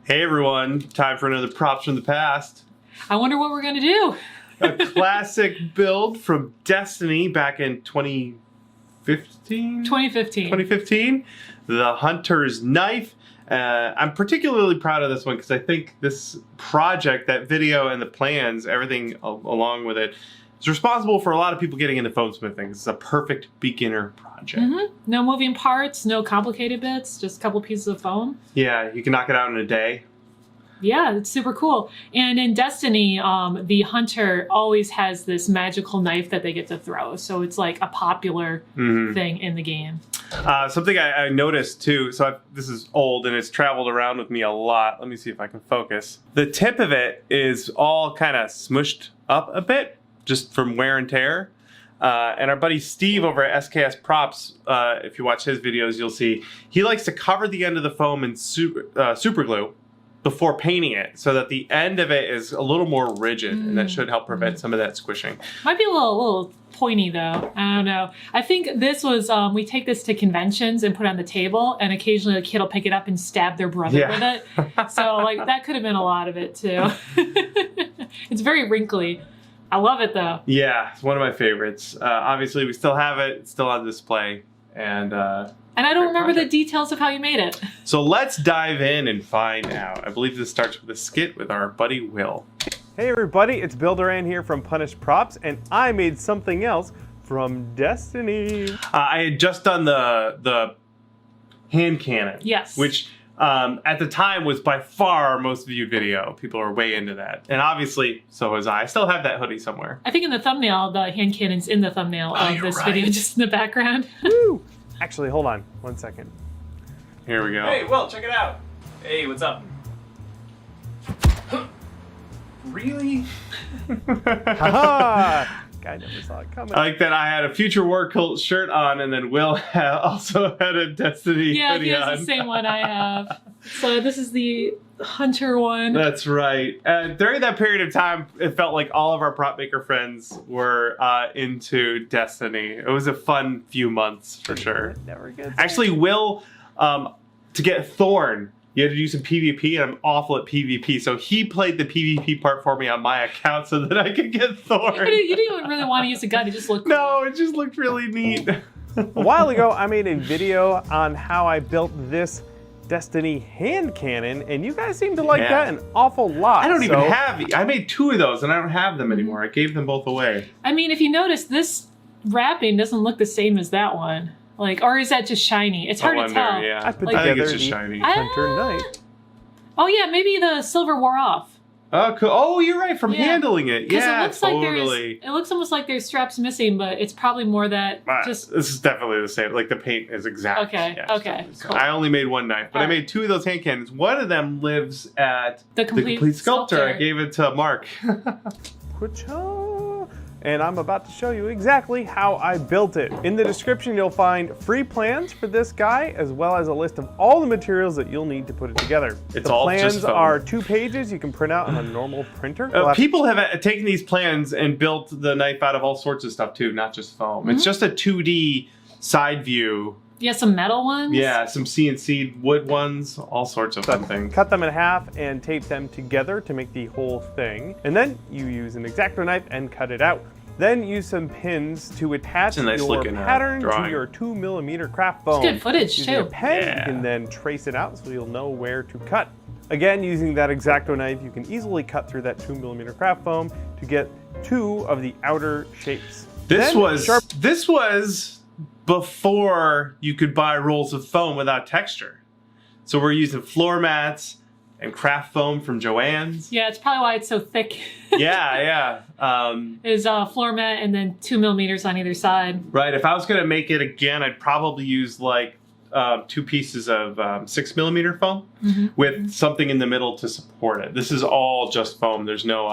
Hey everyone, time for another props from the past. I wonder what we're gonna do. A classic build from Destiny back in 2015? 2015. The Hunter's Knife. I'm particularly proud of this one because I think this project, that video and the plans, everything along with it, is responsible for a lot of people getting into foam smithing. It's a perfect beginner project. No moving parts, no complicated bits, just a couple pieces of foam. Yeah, you can knock it out in a day. Yeah, it's super cool. And in Destiny, the hunter always has this magical knife that they get to throw. So it's like a popular thing in the game. Something I noticed too, so this is old and it's traveled around with me a lot. Let me see if I can focus. The tip of it is all kind of smushed up a bit, just from wear and tear. And our buddy Steve over at SKS Props, if you watch his videos, you'll see he likes to cover the end of the foam in super glue before painting it, so that the end of it is a little more rigid, and that should help prevent some of that squishing. Might be a little pointy though. I don't know. I think this was, we take this to conventions and put it on the table, and occasionally a kid will pick it up and stab their brother with it. So like that could have been a lot of it too. It's very wrinkly. I love it though. Yeah, it's one of my favorites. Obviously we still have it, it's still on display, and I don't remember the details of how you made it. So let's dive in and find out. I believe this starts with a skit with our buddy Will. Hey everybody, it's Builderan here from Punished Props, and I made something else from Destiny. I had just done the hand cannon. Yes. Which at the time was by far our most viewed video. People are way into that. And obviously, so was I. I still have that hoodie somewhere. I think in the thumbnail, the hand cannon's in the thumbnail of this video, just in the background. Woo! Actually, hold on 1 second. Here we go. Hey, Will, check it out. Hey, what's up? Really? Haha! Guy never saw it coming. I like that I had a Future War Cult shirt on, and then Will also had a Destiny hoodie on. Yeah, he has the same one I have. So this is the Hunter one. That's right. During that period of time, it felt like all of our prop maker friends were into Destiny. It was a fun few months for sure. Never gets Actually, Will, to get Thorn, you had to do some PvP, and I'm awful at PvP, so he played the PvP part for me on my account so that I could get Thorn. You didn't even really want to use the gun, it just looked cool. No, it just looked really neat. A while ago, I made a video on how I built this Destiny hand cannon, and you guys seem to like that an awful lot. I don't even have, I made 2 of those and I don't have them anymore. I gave them both away. I mean, if you notice, this wrapping doesn't look the same as that one. Like, or is that just shiny? It's hard to tell. Yeah. I put I think together it's just the shiny. Hunter Knife. Oh yeah, maybe the silver wore off. Oh, cool. Oh, you're right, from handling it. Yeah, it looks totally. Like it looks almost like there's straps missing, but it's probably more that just... This is definitely the same. Like, the paint is exact. Okay, yeah, okay, cool. I only made 1 knife, but I made 2 of those hand cannons. One of them lives at the Complete Sculptor. I gave it to Mark. And I'm about to show you exactly how I built it. In the description, you'll find free plans for this guy, as well as a list of all the materials that you'll need to put it together. The plans are 2 pages you can print out on a normal printer. People have taken these plans and built the knife out of all sorts of stuff too, not just foam. It's just a 2D side view. Yeah, some metal ones? Yeah, some CNC wood ones, all sorts of fun things. Cut them in half and tape them together to make the whole thing. And then you use an X-Acto knife and cut it out. Then use some pins to attach your pattern to your 2mm craft foam. It's good footage Using too. a pen, you can then trace it out so you'll know where to cut. Again, using that X-Acto knife, you can easily cut through that 2mm craft foam to get 2 of the outer shapes. This was before you could buy rolls of foam without texture. So we're using floor mats and craft foam from Joann's. Yeah, it's probably why it's so thick. Yeah. Is floor mat and then 2mm on either side. Right, if I was gonna make it again, I'd probably use like 2 pieces of 6mm foam with something in the middle to support it. This is all just foam. There's no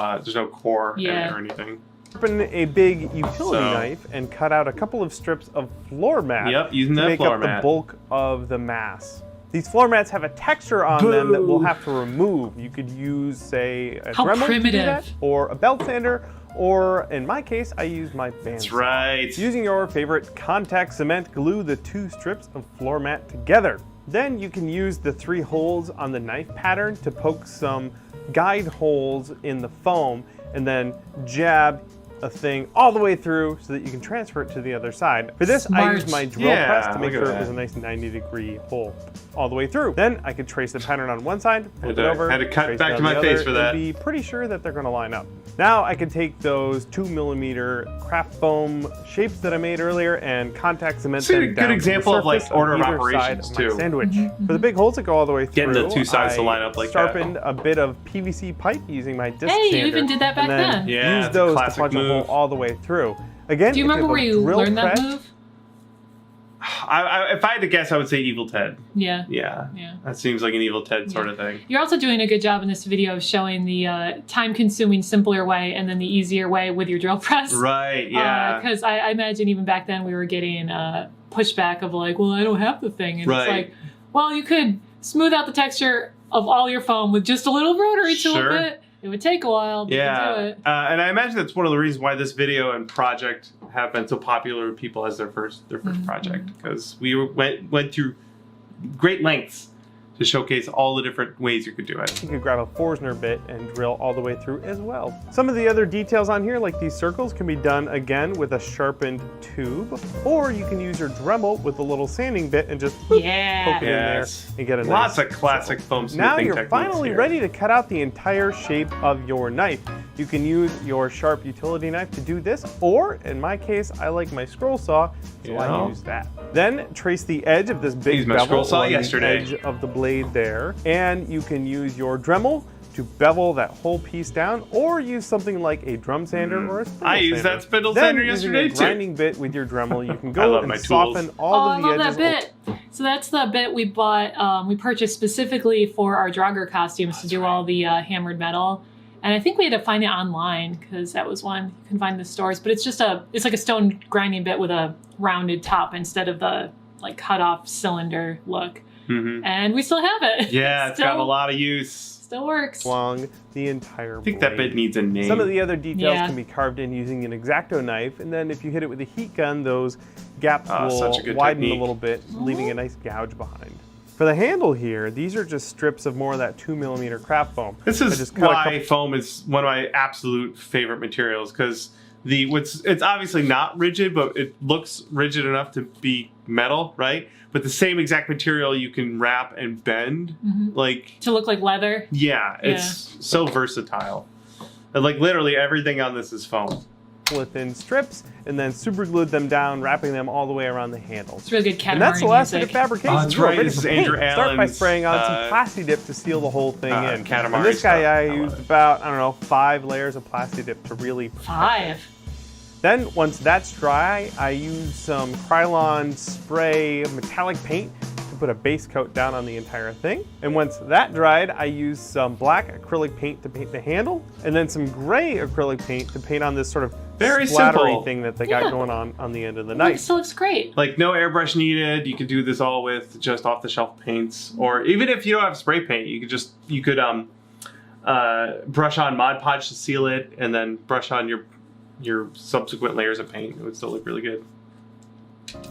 core in it or anything. Open a big utility knife and cut out a couple of strips of floor mat using to that make up the bulk of the mass. These floor mats have a texture on them that we'll have to remove. You could use, say, a Dremel to do that, or a belt sander, or in my case, I use my bandsaw. That's right. Using your favorite contact cement, glue the 2 strips of floor mat together. Then you can use the 3 holes on the knife pattern to poke some guide holes in the foam and then jab a thing all the way through so that you can transfer it to the other side. For this, I Smart. used my drill Yeah, press to make look at sure it was that. a nice 90-degree hole all the way through. Then I could trace the pattern on one side, flip it to- over, had to cut trace back down to my the face other, for that. and be pretty sure that they're going to line up. Now I can take those 2mm craft foam shapes that I made earlier and contact cement See, a them good down to example the of, like, surface order on of either operations, side of my too. sandwich. For the big holes that go all the way through, Getting the 2 sides to I line up like that. sharpened a bit of PVC pipe using my disc Hey, you sander, even did that back and then then. Yeah, use it's a those to classic punch a hole move. all the way through. Again, Do you if remember have where a you drill learned that press- move? If I had to guess, I would say Evil Ted. Yeah. Yeah. Yeah. That seems like an Evil Ted sort of thing. You're also doing a good job in this video of showing the time-consuming, simpler way and then the easier way with your drill press. Right, yeah. Because I imagine even back then we were getting pushback of like, well, I don't have the thing. And Right. it's like, well, you could smooth out the texture of all your foam with just a little rotary tool Sure. bit. It would take a while, but you can do Yeah, it. and I imagine that's one of the reasons why this video and project have been so popular with people as their first project, because we went through great lengths to showcase all the different ways you could do it. You could grab a Forstner bit and drill all the way through as well. Some of the other details on here, like these circles, can be done again with a sharpened tube, or you can use your Dremel with a little sanding bit and just poke Yeah. it in there Yes. and get a Lots nice of classic foam smoothing Now you're techniques finally here. ready to cut out the entire shape of your knife. You can use your sharp utility knife to do this, or in my case, I like my scroll saw, so I Yeah. use that. Then trace the edge of this big Used my bevel scroll saw along yesterday. the edge of the blade there, and you can use your Dremel to bevel that whole piece down, or use something like a drum sander or a spindle I used sander. that spindle Then, sander using yesterday, a too. grinding bit with your Dremel, you can I go love and my tools. soften Oh, all I of the love edges. that bit. So that's the bit we bought, we purchased specifically for our Draugr costumes to do all the hammered metal. And I think we had to find it online because that was one you can find in the stores. But it's just it's like a stone grinding bit with a rounded top instead of the like cut off cylinder look. Mhm. And we still have it. Yeah, it's got a lot of use. Still works. Along the entire I think that bit needs a name. Some of the other details Yeah. can be carved in using an X-Acto knife, and then if you hit it with a heat gun, those gaps such a will good widen technique. a little bit, leaving a nice gouge behind. For the handle here, these are just strips of more of that 2mm craft foam. This I is just cut a why couple- foam is one of my absolute favorite materials, because it's obviously not rigid, but it looks rigid enough to be metal, right? But the same exact material you can wrap and bend, like To look like leather. yeah, it's so versatile. And, like literally everything on this is foam. thin strips, and then super glued them down, wrapping them all the way around the handles. It's really good And that's the Katamari last bit music. of fabrication. Oh, that's We're right. ready This for is paint. Andrew Start by Allen's, spraying on some Plasti Dip to seal the whole thing in. Katamari And this guy, stuff. I I love used it. about, 5 layers of Plasti Dip to really protect it. 5. Then once that's dry, I use some Krylon spray metallic paint to put a base coat down on the entire thing. And once that dried, I used some black acrylic paint to paint the handle, and then some gray acrylic paint to paint on this sort of Very splattery simple. thing that they Yeah. got going on the end of the It knife. still looks great. Like no airbrush needed. You could do this all with just off the shelf paints, or even if you don't have spray paint, you could brush on Mod Podge to seal it, and then brush on your subsequent layers of paint. It would still look really good.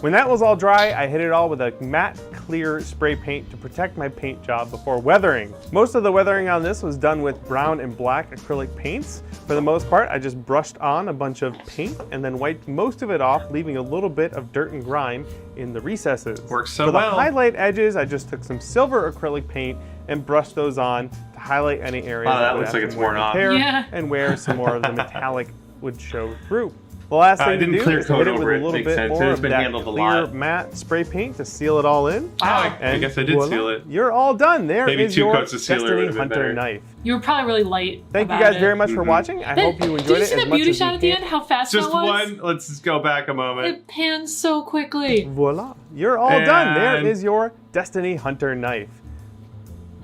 When that was all dry, I hit it all with a matte clear spray paint to protect my paint job before weathering. Most of the weathering on this was done with brown and black acrylic paints. For the most part, I just brushed on a bunch of paint and then wiped most of it off, leaving a little bit of dirt and grime in the recesses. Works so For the well. highlight edges, I just took some silver acrylic paint and brushed those on to highlight any areas Wow, that would looks have like some it's wear worn and off. tear, Yeah. and where some more of the metallic would show through. The last I thing to didn't do clear is to hit coat it with over a it. little Makes bit sense. more It's of been that handled a clear lot. matte spray paint to seal it all in. I guess I did Voila. seal it. You're all done. There Maybe is 2 your coats of sealer Destiny would've been Hunter better. knife. You were probably really light. Thank you about guys it. very much for watching. I hope you enjoyed Did you it see as that much beauty as shot you at the can. end? How fast Just that was? one. Let's just go back a moment. It pans so quickly. Voila. You're all done. There And- is your Destiny Hunter knife.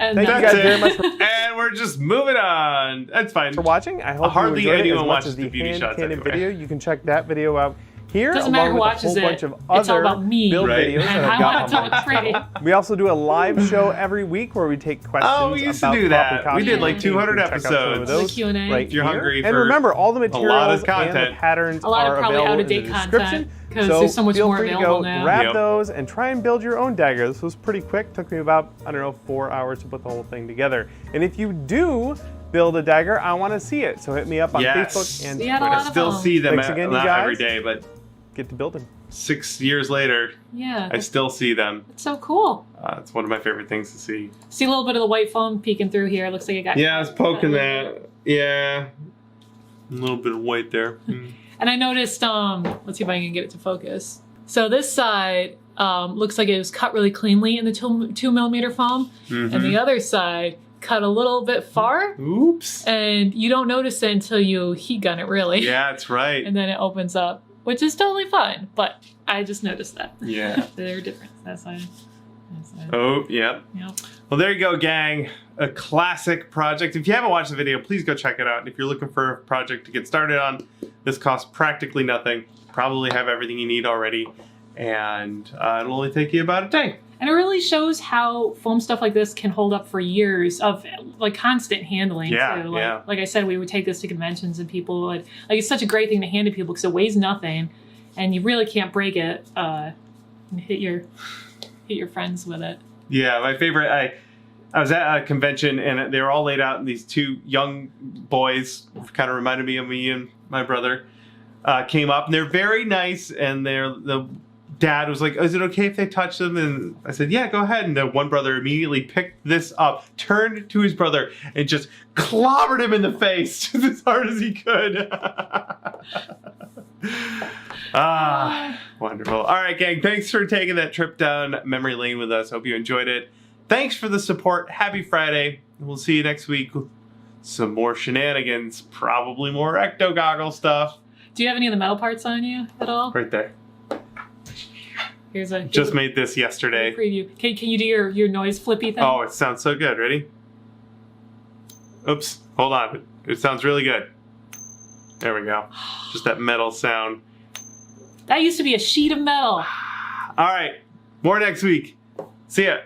And Thank you That's guys it. very much for And we're just moving on. That's fine. watching. I hope Hardly you enjoyed it anyone as much watches as the the beauty hand shots cannon anyway. video. You can check that video out here, Doesn't matter along who with a watches whole it. bunch of It's all other about me. build Right. videos that And I I've got want it to on look my pretty. We also do a live show every week where we take questions Oh, we used to about do proper that. We did like costume. 200 You can check out some of episodes. those The Q&A. right If you're here. hungry And for remember, all the lot of materials and the content. patterns A lot of are probably available in out-of-date the description. content. because there's so much feel more free to available go now. grab Yep. those and try and build your own dagger. This was pretty quick. Took me about, I don't know, 4 hours to put the whole thing together. And if you do build a dagger, I want to see it. So hit me up on Yes. Facebook and We had a Twitter. lot I of still them. see them Thanks again, you not guys. every day, but Get to building. 6 years later, Yeah, I still see them. it's so cool. It's one of my favorite things to see. See a little bit of the white foam peeking through here. Looks like it got. Yeah, I was poking that. Yeah. A little bit of white there. And I noticed, let's see if I can get it to focus. So this side looks like it was cut really cleanly in the 2mm foam, and the other side cut a little bit far. Oops. And you don't notice it until you heat gun it, really. Yeah, that's right. And then it opens up, which is totally fine. But I just noticed that. Yeah. They're different. That side. That side. Oh, yep. Yep. Well, there you go, gang. A classic project. If you haven't watched the video, please go check it out. And if you're looking for a project to get started on, this costs practically nothing. Probably have everything you need already. And it'll only take you about a day. And it really shows how foam stuff like this can hold up for years of like constant handling Yeah, too. Like, yeah. like I said, we would take this to conventions and people would like it's such a great thing to hand to people because it weighs nothing and you really can't break it and hit your friends with it. Yeah, my favorite. I was at a convention and they were all laid out, and these two young boys kind of reminded me of me and my brother came up, and they're very nice. And the dad was like, "Is it okay if they touch them?" And I said, "Yeah, go ahead." And the one brother immediately picked this up, turned to his brother, and just clobbered him in the face just as hard as he could. Wonderful. All right, gang. Thanks for taking that trip down memory lane with us. Hope you enjoyed it. Thanks for the support. Happy Friday. We'll see you next week with some more shenanigans. Probably more ecto goggle stuff. Do you have any of the metal parts on you at all? Right there. Here's a Just made this yesterday. preview. Can you do your noise flippy thing? Oh, it sounds so good. Ready? Oops. Hold on. It sounds really good. There we go. Just that metal sound. That used to be a sheet of metal. All right. More next week. See ya.